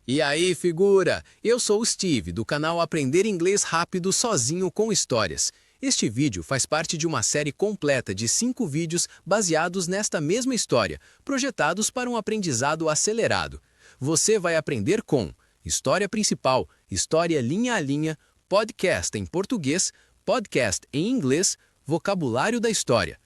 E aí, figura? Eu sou o Steve, do canal Aprender Inglês Rápido Sozinho com Histórias. Este vídeo faz parte de uma série completa de 5 vídeos baseados nesta mesma história, projetados para um aprendizado acelerado. Você vai aprender com história principal, história linha a linha, podcast em português, podcast em inglês, vocabulário da história.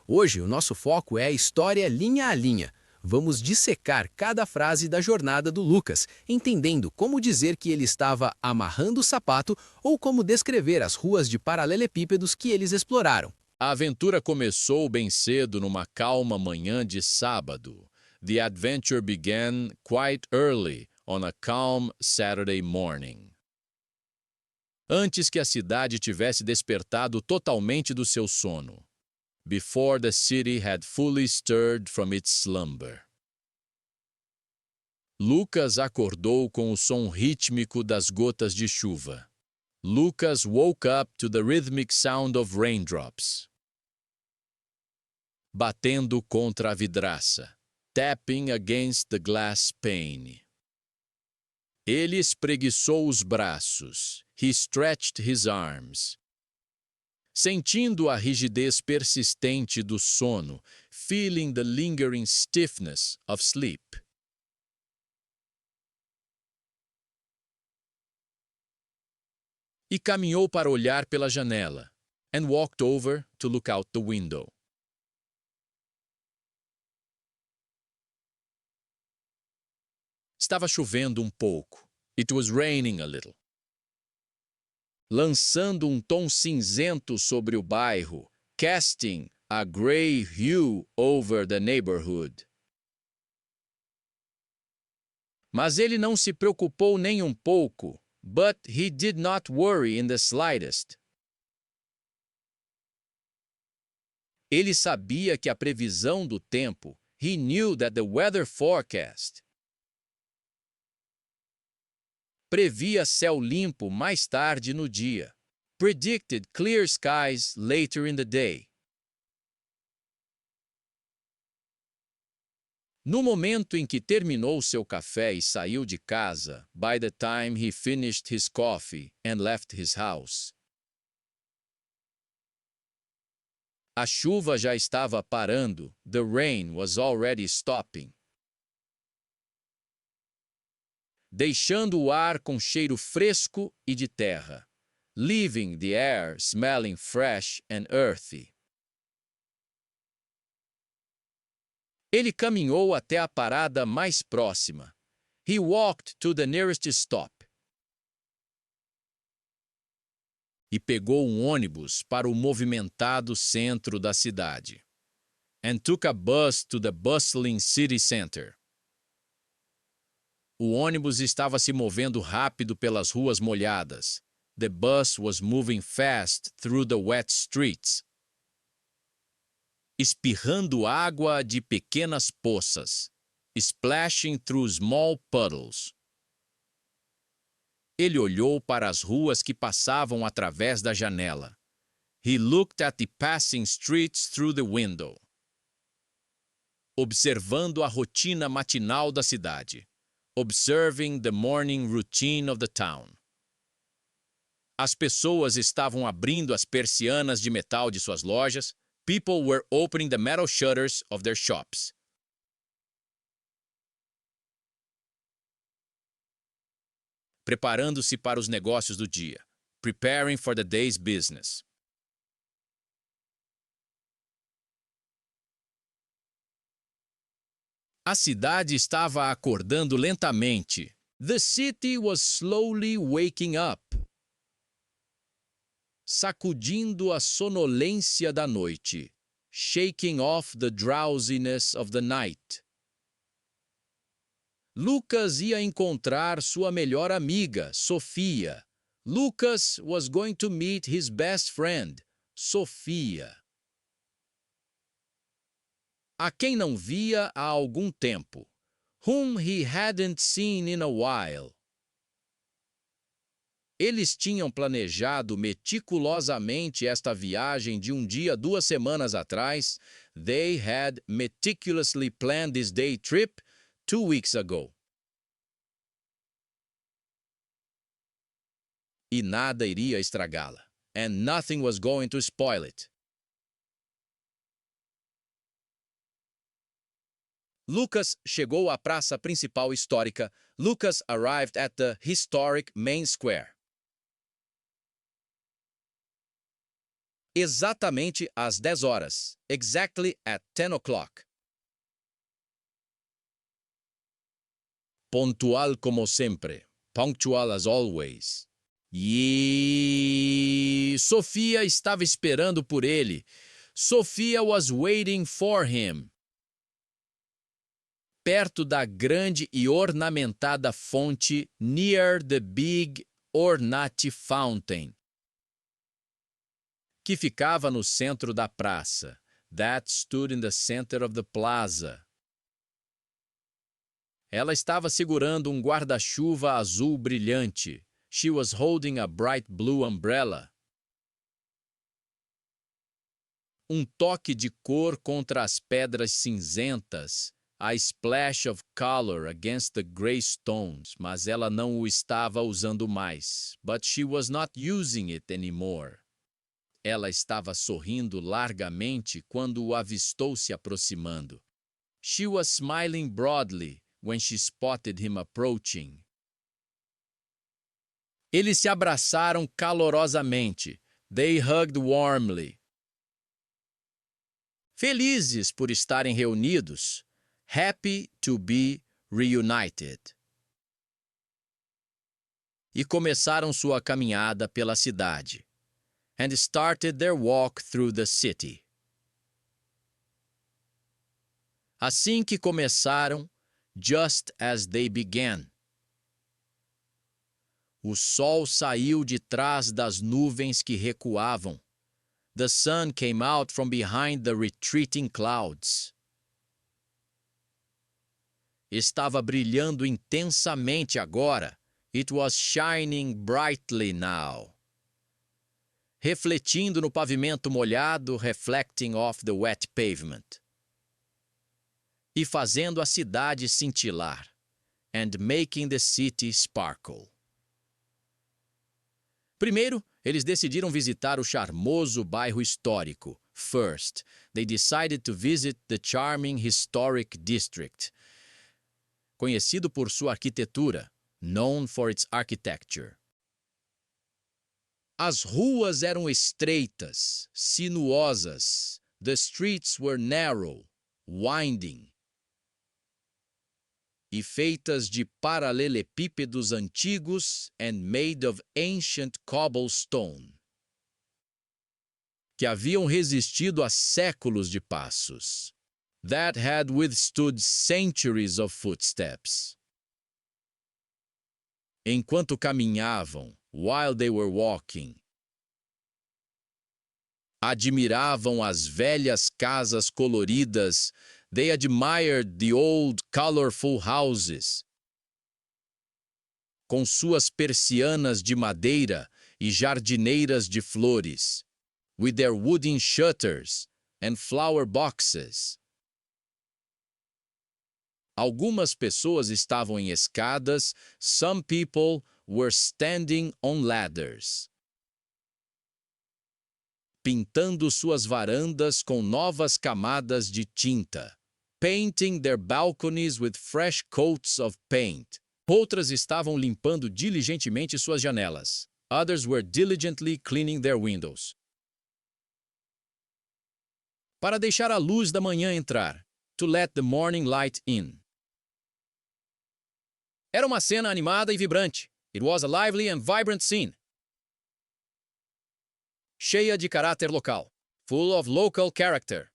Hoje o nosso foco é a história linha a linha. Vamos dissecar cada frase da jornada do Lucas, entendendo como dizer que ele estava amarrando o sapato ou como descrever as ruas de paralelepípedos que eles exploraram. A aventura começou bem cedo numa calma manhã de sábado. The adventure began quite early on a calm Saturday morning. Antes que a cidade tivesse despertado totalmente do seu sono. Before the city had fully stirred from its slumber. Lucas acordou com o som rítmico das gotas de chuva. Lucas woke up to the rhythmic sound of raindrops. Batendo contra a vidraça. Tapping against the glass pane. Ele espreguiçou os braços. He stretched his arms. Sentindo a rigidez persistente do sono, feeling the lingering stiffness of sleep. E caminhou para olhar pela janela, and walked over to look out the window. Estava chovendo um pouco. It was raining a little. Lançando um tom cinzento sobre o bairro, casting a grey hue over the neighborhood. Mas ele não se preocupou nem um pouco, but he did not worry in the slightest. Ele sabia que a previsão do tempo, he knew that the weather forecast, previa céu limpo mais tarde no dia. Predicted clear skies later in the day. No momento em que terminou seu café e saiu de casa, by the time he finished his coffee and left his house, a chuva já estava parando, the rain was already stopping. Deixando o ar com cheiro fresco e de terra, leaving the air smelling fresh and earthy. Ele caminhou até a parada mais próxima. He walked to the nearest stop. E pegou um ônibus para o movimentado centro da cidade. And took a bus to the bustling city center. O ônibus estava se movendo rápido pelas ruas molhadas. The bus was moving fast through the wet streets. Espirrando água de pequenas poças. Splashing through small puddles. Ele olhou para as ruas que passavam através da janela. He looked at the passing streets through the window. Observando a rotina matinal da cidade. Observing the morning routine of the town. As pessoas estavam abrindo as persianas de metal de suas lojas. People were opening the metal shutters of their shops. Preparando-se para os negócios do dia. Preparing for the day's business. A cidade estava acordando lentamente. The city was slowly waking up. Sacudindo a sonolência da noite. Shaking off the drowsiness of the night. Lucas ia encontrar sua melhor amiga, Sofia. Lucas was going to meet his best friend, Sofia. A quem não via há algum tempo. Whom he hadn't seen in a while. Eles tinham planejado meticulosamente esta viagem de um dia 2 semanas atrás. They had meticulously planned this day trip 2 weeks ago. e nada iria estragá-la. And nothing was going to spoil it. Lucas chegou à praça principal histórica. Lucas arrived at the historic main square. Exatamente às 10 horas. Exactly at 10 o'clock. Pontual como sempre. Punctual as always. E Sofia estava esperando por ele. Sophia was waiting for him. Perto da grande e ornamentada fonte, near the big ornate fountain, que ficava no centro da praça, that stood in the center of the plaza. Ela estava segurando um guarda-chuva azul brilhante. She was holding a bright blue umbrella. Um toque de cor contra as pedras cinzentas, a splash of color against the gray stones, mas ela não o estava usando mais. But she was not using it anymore. Ela estava sorrindo largamente quando o avistou se aproximando. She was smiling broadly when she spotted him approaching. Eles se abraçaram calorosamente. They hugged warmly. Felizes por estarem reunidos. Happy to be reunited. E começaram sua caminhada pela cidade. And started their walk through the city. Assim que começaram, just as they began. O sol saiu de trás das nuvens que recuavam. The sun came out from behind the retreating clouds. Estava brilhando intensamente agora. It was shining brightly now. Refletindo no pavimento molhado, reflecting off the wet pavement. E fazendo a cidade cintilar. And making the city sparkle. Primeiro, eles decidiram visitar o charmoso bairro histórico. First, they decided to visit the charming historic district, conhecido por sua arquitetura, known for its architecture. As ruas eram estreitas, sinuosas. The streets were narrow, winding. E feitas de paralelepípedos antigos and made of ancient cobblestone, que haviam resistido a séculos de passos, that had withstood centuries of footsteps. Enquanto caminhavam, while they were walking, admiravam as velhas casas coloridas. They admired the old, colorful houses, com suas persianas de madeira e jardineiras de flores, with their wooden shutters and flower boxes. Algumas pessoas estavam em escadas, some people were standing on ladders, pintando suas varandas com novas camadas de tinta, painting their balconies with fresh coats of paint. Outras estavam limpando diligentemente suas janelas. Others were diligently cleaning their windows. Para deixar a luz da manhã entrar, to let the morning light in. Era uma cena animada e vibrante. It was a lively and vibrant scene. Cheia de caráter local. Full of local character.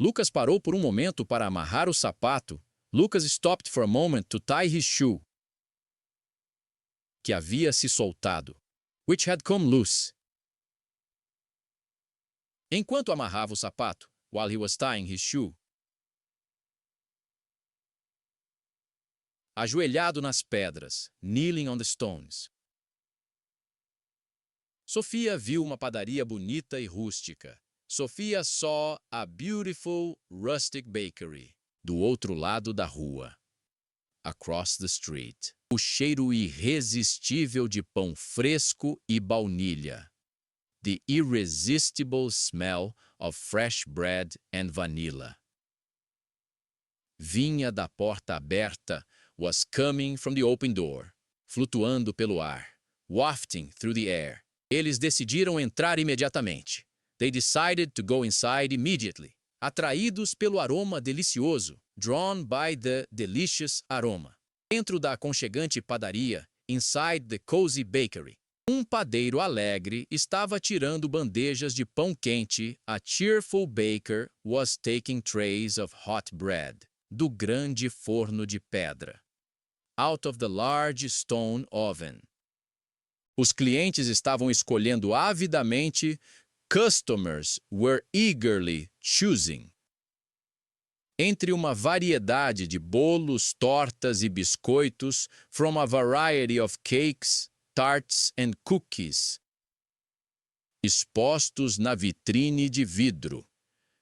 Lucas parou por um momento para amarrar o sapato. Lucas stopped for a moment to tie his shoe, que havia se soltado, which had come loose. Enquanto amarrava o sapato, while he was tying his shoe, ajoelhado nas pedras, kneeling on the stones, Sofia viu uma padaria bonita e rústica. Sofia saw a beautiful rustic bakery do outro lado da rua, across the street. O cheiro irresistível de pão fresco e baunilha. The irresistible smell of fresh bread and vanilla. Vinha da porta aberta, was coming from the open door, flutuando pelo ar, wafting through the air. Eles decidiram entrar imediatamente. They decided to go inside immediately, atraídos pelo aroma delicioso, drawn by the delicious aroma. Dentro da aconchegante padaria, inside the cozy bakery, um padeiro alegre estava tirando bandejas de pão quente. A cheerful baker was taking trays of hot bread, do grande forno de pedra, out of the large stone oven. Os clientes estavam escolhendo avidamente. Customers were eagerly choosing. Entre uma variedade de bolos, tortas e biscoitos, from a variety of cakes, tarts and cookies, expostos na vitrine de vidro,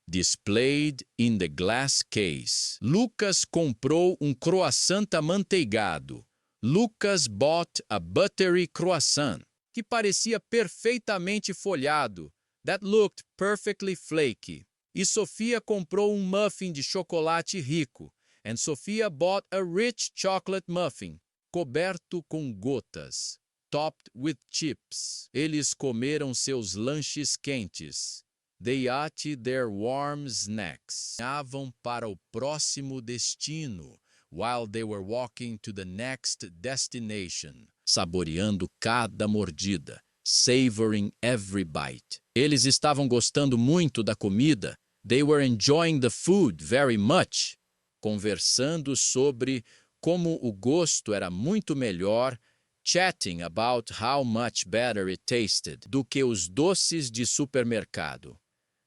displayed in the glass case. Lucas comprou croissant amanteigado. Lucas bought a buttery croissant, que parecia perfeitamente folhado, that looked perfectly flaky. E Sofia comprou muffin de chocolate rico. And Sofia bought a rich chocolate muffin, coberto com gotas, topped with chips. Eles comeram seus lanches quentes. They ate their warm snacks. Caminhavam para o próximo destino, while they were walking to the next destination, saboreando cada mordida, savoring every bite. Eles estavam gostando muito da comida. They were enjoying the food very much, conversando sobre como o gosto era muito melhor, chatting about how much better it tasted, do que os doces de supermercado,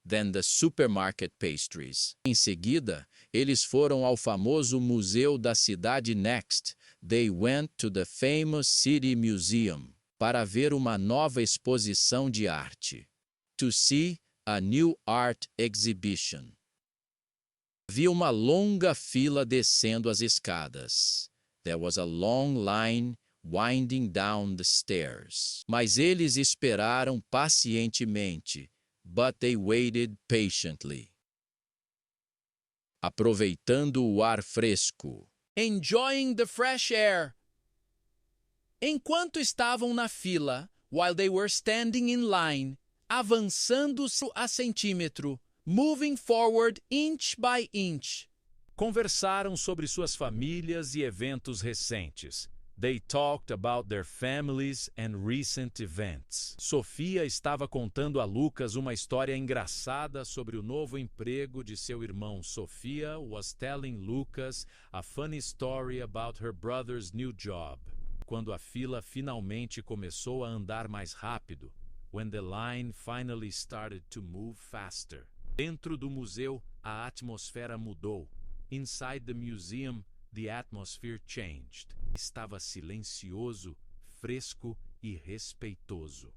than the supermarket pastries. Em seguida, eles foram ao famoso museu da cidade next. They went to the famous city museum, para ver uma nova exposição de arte. To see a new art exhibition. Havia uma longa fila descendo as escadas. There was a long line winding down the stairs. Mas eles esperaram pacientemente. But they waited patiently. Aproveitando o ar fresco. Enjoying the fresh air. Enquanto estavam na fila, while they were standing in line, avançando a centímetro, moving forward inch by inch. Conversaram sobre suas famílias e eventos recentes. They talked about their families and recent events. Sofia estava contando a Lucas uma história engraçada sobre o novo emprego de seu irmão. Sofia was telling Lucas a funny story about her brother's new job. Quando a fila finalmente começou a andar mais rápido, when the line finally started to move faster. Dentro do museu, a atmosfera mudou. Inside the museum, the atmosphere changed. Estava silencioso, fresco e respeitoso.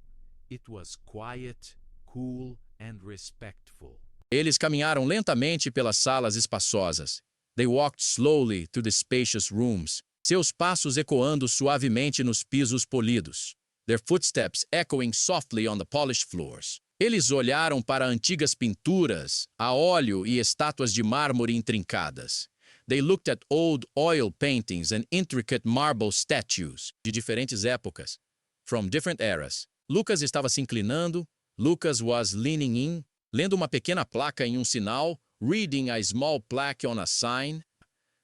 It was quiet, cool and respectful. Eles caminharam lentamente pelas salas espaçosas. They walked slowly through the spacious rooms, seus passos ecoando suavemente nos pisos polidos. Their footsteps echoing softly on the polished floors. Eles olharam para antigas pinturas, a óleo e estátuas de mármore intrincadas. They looked at old oil paintings and intricate marble statues de diferentes épocas, from different eras. Lucas estava se inclinando. Lucas was leaning in, lendo uma pequena placa em sinal, reading a small plaque on a sign,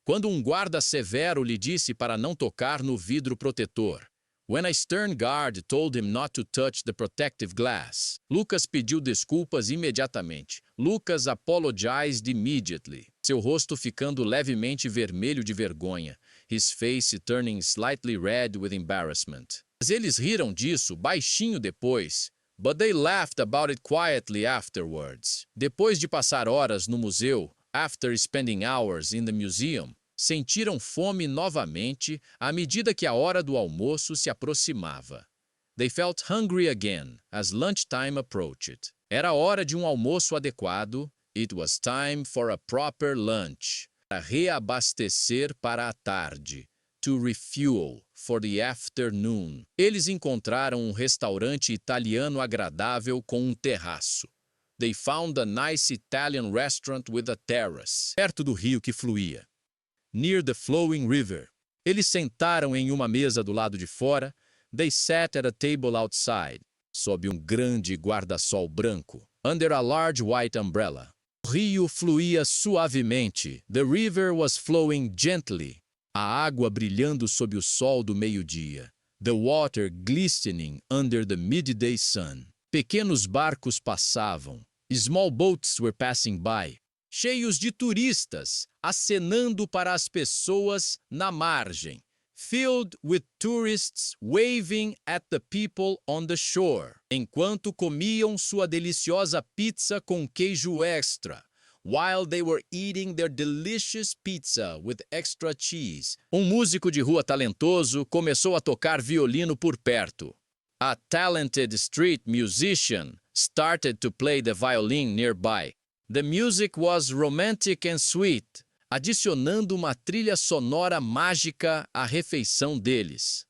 quando guarda severo lhe disse para não tocar no vidro protetor. When a stern guard told him not to touch the protective glass, Lucas pediu desculpas imediatamente. Lucas apologized immediately, seu rosto ficando levemente vermelho de vergonha, his face turning slightly red with embarrassment. Mas eles riram disso baixinho depois, but they laughed about it quietly afterwards. Depois de passar horas no museu, after spending hours in the museum, sentiram fome novamente à medida que a hora do almoço se aproximava. They felt hungry again as lunchtime approached. Era hora de almoço adequado. It was time for a proper lunch. Para reabastecer para a tarde. to refuel for the afternoon. Eles encontraram um restaurante italiano agradável com um terraço. They found a nice Italian restaurant with a terrace, perto do rio que fluía. Near the flowing river. Eles sentaram em uma mesa do lado de fora. They sat at a table outside, sob um grande guarda-sol branco, under a large white umbrella. O rio fluía suavemente. The river was flowing gently. A água brilhando sob o sol do meio-dia. The water glistening under the midday sun. Pequenos barcos passavam. Small boats were passing by, cheios de turistas, acenando para as pessoas na margem. Filled with tourists waving at the people on the shore, enquanto comiam sua deliciosa pizza com queijo extra. While they were eating their delicious pizza with extra cheese. Um músico de rua talentoso começou a tocar violino por perto. A talented street musician started to play the violin nearby. The music was romantic and sweet, adicionando uma trilha sonora mágica à refeição deles,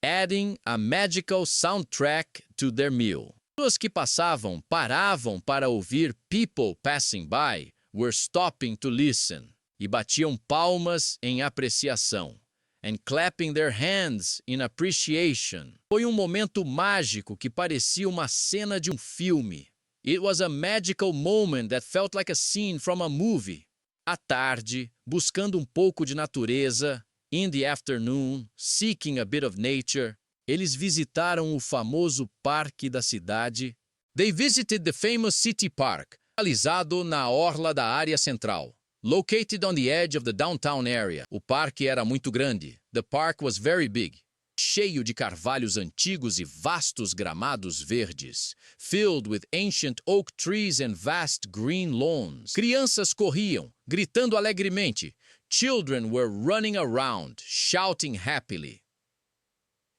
adding a magical soundtrack to their meal. Pessoas que passavam paravam para ouvir. People passing by were stopping to listen, e batiam palmas em apreciação, and clapping their hands in appreciation. Foi um momento mágico que parecia uma cena de um filme. It was a magical moment that felt like a scene from a movie. À tarde, buscando um pouco de natureza, in the afternoon, seeking a bit of nature, eles visitaram o famoso parque da cidade. They visited the famous city park, localizado na orla da área central. Located on the edge of the downtown area. O parque era muito grande. The park was very big. Cheio de carvalhos antigos e vastos gramados verdes. Filled with ancient oak trees and vast green lawns. Crianças corriam, gritando alegremente. Children were running around, shouting happily.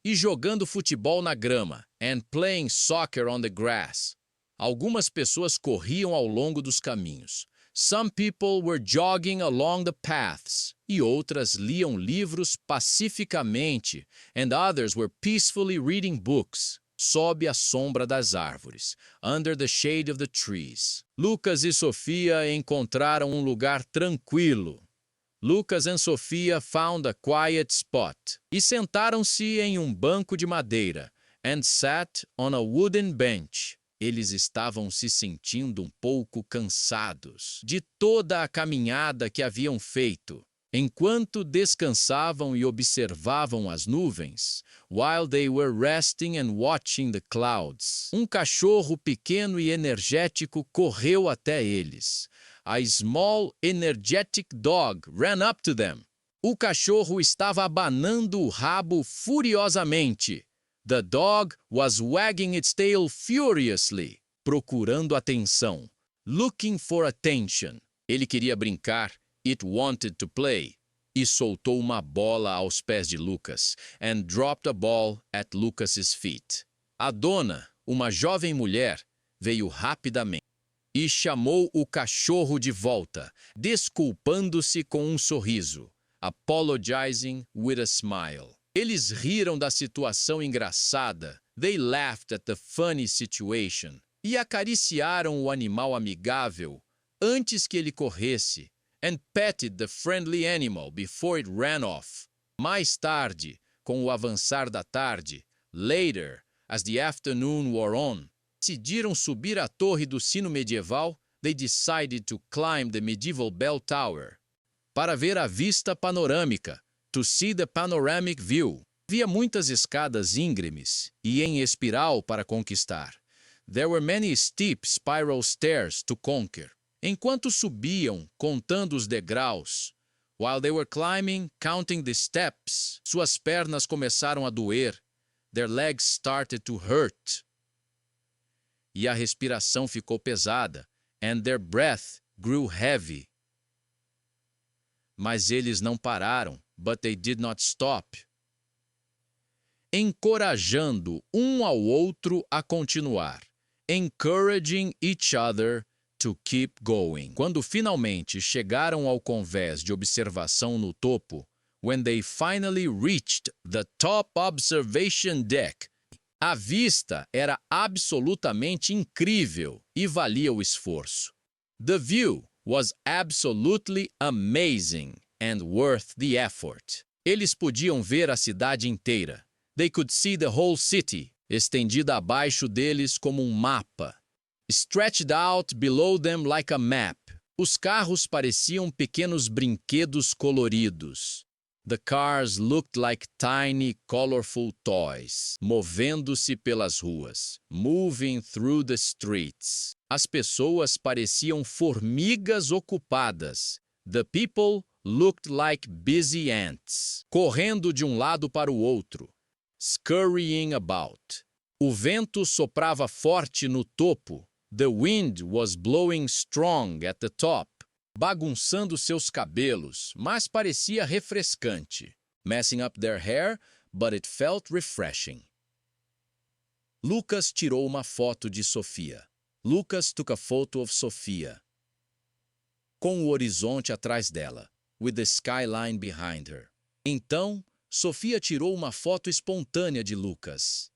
E jogando futebol na grama, and playing soccer on the grass. Algumas pessoas corriam ao longo dos caminhos. Some people were jogging along the paths, e outras liam livros pacificamente, and others were peacefully reading books, sob a sombra das árvores, under the shade of the trees. Lucas e Sofia encontraram um lugar tranquilo. Lucas and Sophia found a quiet spot, e sentaram-se em um banco de madeira, and sat on a wooden bench. Eles estavam se sentindo um pouco cansados de toda a caminhada que haviam feito. Enquanto descansavam e observavam as nuvens, while they were resting and watching the clouds, um cachorro pequeno e energético correu até eles. A small, energetic dog ran up to them. O cachorro estava abanando o rabo furiosamente. The dog was wagging its tail furiously, procurando atenção, looking for attention. Ele queria brincar, it wanted to play, e soltou uma bola aos pés de Lucas, and dropped a ball at Lucas's feet. A dona, uma jovem mulher, veio rapidamente e chamou o cachorro de volta, desculpando-se com um sorriso, apologizing with a smile. Eles riram da situação engraçada. They laughed at the funny situation. E acariciaram o animal amigável antes que ele corresse. And petted the friendly animal before it ran off. Mais tarde, com o avançar da tarde, later, as the afternoon wore on, decidiram subir a torre do sino medieval. They decided to climb the medieval bell tower para ver a vista panorâmica. To see the panoramic view. Havia muitas escadas íngremes e em espiral para conquistar. There were many steep spiral stairs to conquer. Enquanto subiam, contando os degraus, while they were climbing, counting the steps, suas pernas começaram a doer. Their legs started to hurt. E a respiração ficou pesada, and their breath grew heavy. Mas eles não pararam. But they did not stop. Encorajando um ao outro a continuar. Encouraging each other to keep going. Quando finalmente chegaram ao convés de observação no topo, when they finally reached the top observation deck. A vista era absolutamente incrível e valia o esforço. The view was absolutely amazing and worth the effort. Eles podiam ver a cidade inteira. They could see the whole city, estendida abaixo deles como um mapa. Stretched out below them like a map. Os carros pareciam pequenos brinquedos coloridos. The cars looked like tiny, colorful toys, movendo-se pelas ruas, moving through the streets. As pessoas pareciam formigas ocupadas. The people looked like busy ants, correndo de um lado para o outro, scurrying about. O vento soprava forte no topo. The wind was blowing strong at the top, bagunçando seus cabelos, mas parecia refrescante. Messing up their hair, but it felt refreshing. Lucas tirou uma foto de Sofia. Lucas took a photo of Sofia. Com o horizonte atrás dela, with the skyline behind her. Então, Sofia tirou uma foto espontânea de Lucas.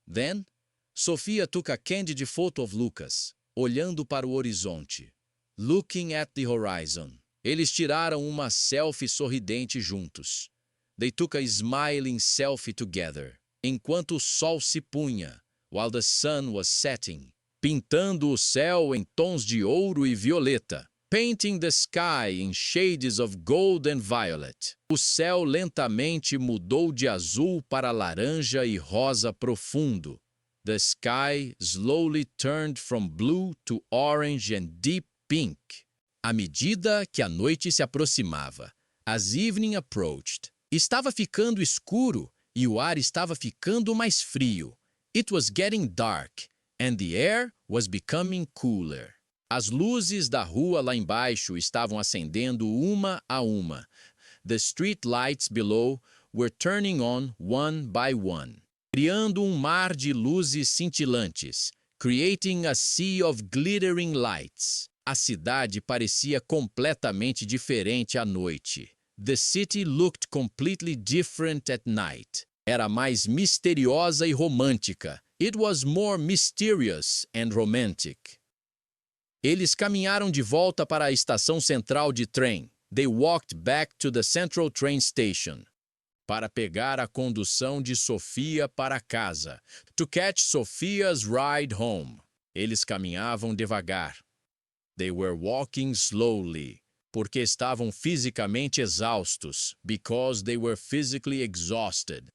Then, Sofia took a candid photo of Lucas, olhando para o horizonte. Looking at the horizon. Eles tiraram uma selfie sorridente juntos. They took a smiling selfie together, enquanto o sol se punha, while the sun was setting, pintando o céu em tons de ouro e violeta, painting the sky in shades of gold and violet. O céu lentamente mudou de azul para laranja e rosa profundo. The sky slowly turned from blue to orange and deep pink. À medida que a noite se aproximava, as evening approached, estava ficando escuro e o ar estava ficando mais frio. It was getting dark, and the air was becoming cooler. As luzes da rua lá embaixo estavam acendendo uma a uma. The street lights below were turning on one by one, criando um mar de luzes cintilantes, creating a sea of glittering lights. A cidade parecia completamente diferente à noite. The city looked completely different at night. Era mais misteriosa e romântica. It was more mysterious and romantic. Eles caminharam de volta para a estação central de trem. They walked back to the central train station. Para pegar a condução de Sofia para casa. To catch Sophia's ride home. Eles caminhavam devagar. They were walking slowly, porque estavam fisicamente exaustos, because they were physically exhausted.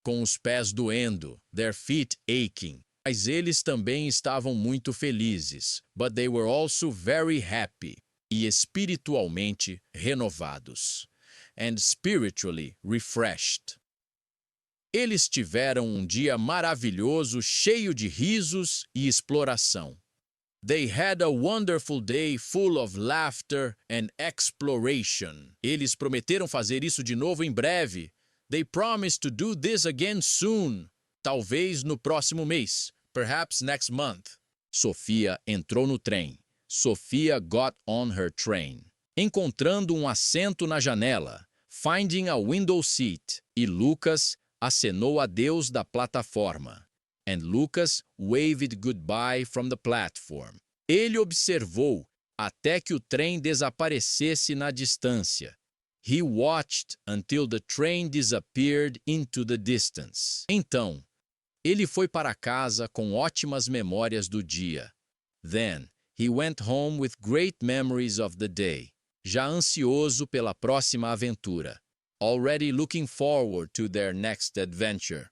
Com os pés doendo, their feet aching. Mas eles também estavam muito felizes, but they were also very happy, e espiritualmente renovados, and spiritually refreshed. Eles tiveram um dia maravilhoso, cheio de risos e exploração. They had a wonderful day full of laughter and exploration. Eles prometeram fazer isso de novo em breve. They promised to do this again soon. Talvez no próximo mês. Perhaps next month. Sofia entrou no trem. Sofia got on her train. Encontrando um assento na janela. Finding a window seat. E Lucas acenou adeus da plataforma. And Lucas waved goodbye from the platform. Ele observou até que o trem desaparecesse na distância. He watched until the train disappeared into the distance. Então, ele foi para casa com ótimas memórias do dia. Then, he went home with great memories of the day. Já ansioso pela próxima aventura. Already looking forward to their next adventure.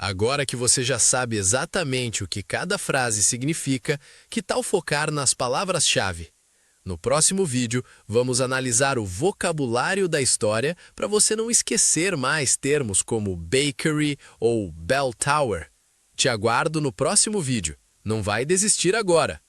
Agora que você já sabe exatamente o que cada frase significa, que tal focar nas palavras-chave? No próximo vídeo, vamos analisar o vocabulário da história para você não esquecer mais termos como bakery ou bell tower. Te aguardo no próximo vídeo. Não vai desistir agora!